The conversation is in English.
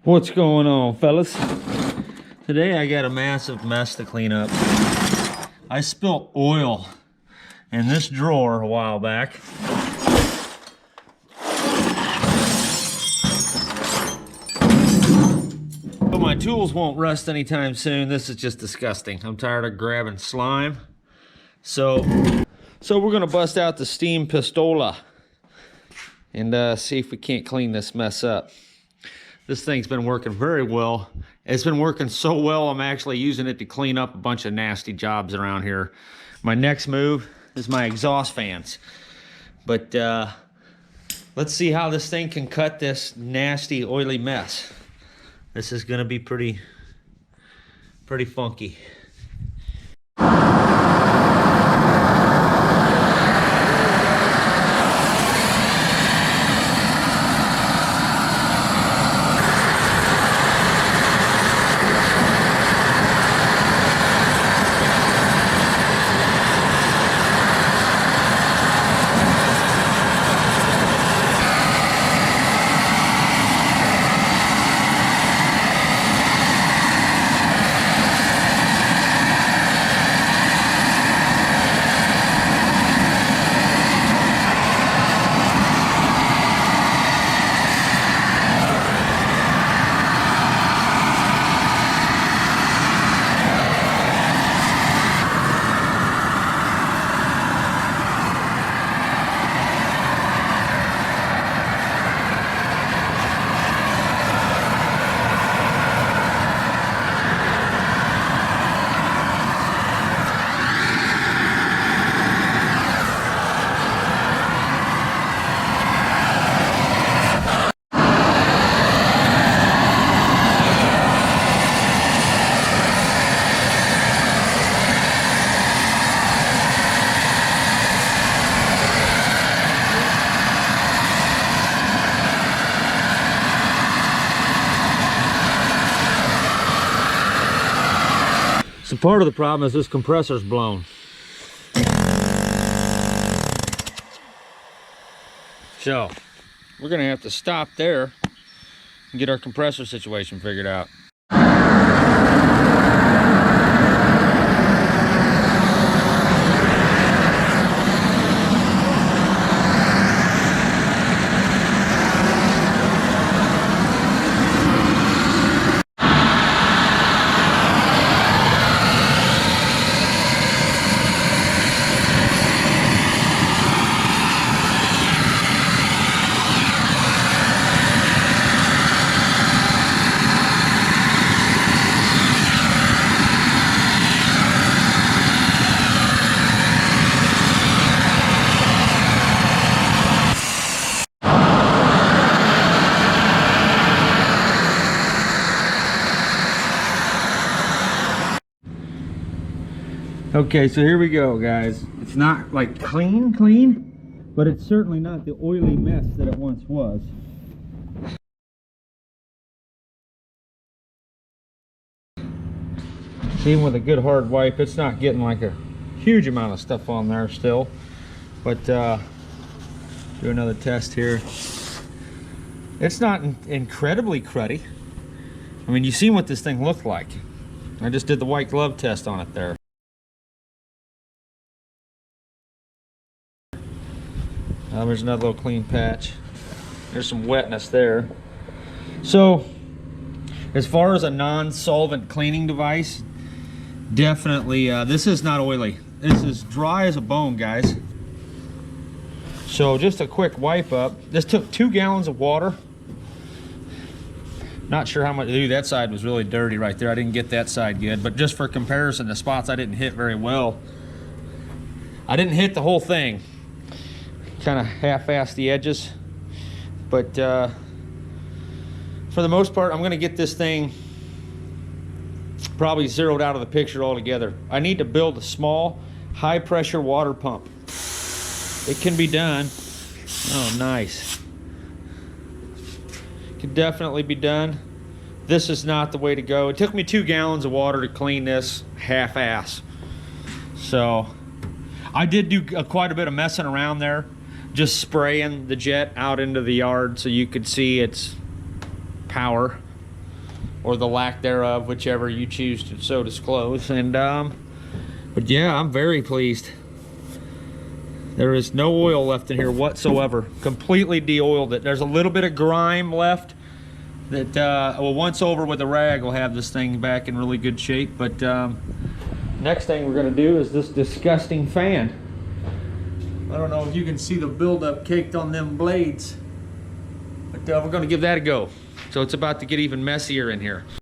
What's going on, fellas? Today I got a massive mess to clean up. I spilled oil in this drawer a while back. But my tools won't rust anytime soon. This is just disgusting. I'm tired of grabbing slime. So we're gonna bust out the steam pistola and see if we can't clean this mess up. This thing's been working very well. It's been working so well, I'm actually using it to clean up a bunch of nasty jobs around here. My next move is my exhaust fans. But let's see how this thing can cut this nasty, oily mess. This is gonna be pretty funky. So part of the problem is this compressor's blown. So we're gonna have to stop there and get our compressor situation figured out. Okay, so here we go, guys. It's not like clean, but it's certainly not the oily mess that it once was. Even with a good hard wipe, it's not getting like a huge amount of stuff on there still. But do another test here. It's not incredibly cruddy. I mean, you see what this thing looked like. I just did the white glove test on it there. There's another little clean patch. There's some wetness there. So, as far as a non-solvent cleaning device, definitely, this is not oily. This is dry as a bone, guys. So just a quick wipe up. This took 2 gallons of water. Not sure how much, dude, that side was really dirty right there. I didn't get that side good, but just for comparison, the spots I didn't hit very well. I didn't hit the whole thing. Kind of half-assed the edges, but for the most part, I'm going to get this thing probably zeroed out of the picture altogether. I need to build a small, high-pressure water pump. It can be done. Oh, nice. Can definitely be done. This is not the way to go. It took me 2 gallons of water to clean this half-ass. So I did do quite a bit of messing around there. Just spraying the jet out into the yard so you could see its power. or the lack thereof, whichever you choose to so disclose. And but yeah, I'm very pleased. There is no oil left in here whatsoever. Completely de-oiled it. There's a little bit of grime left that, well, once over with a rag, will have this thing back in really good shape. But next thing we're gonna do is this disgusting fan. I don't know if you can see the buildup caked on them blades, but we're gonna give that a go. So it's about to get even messier in here.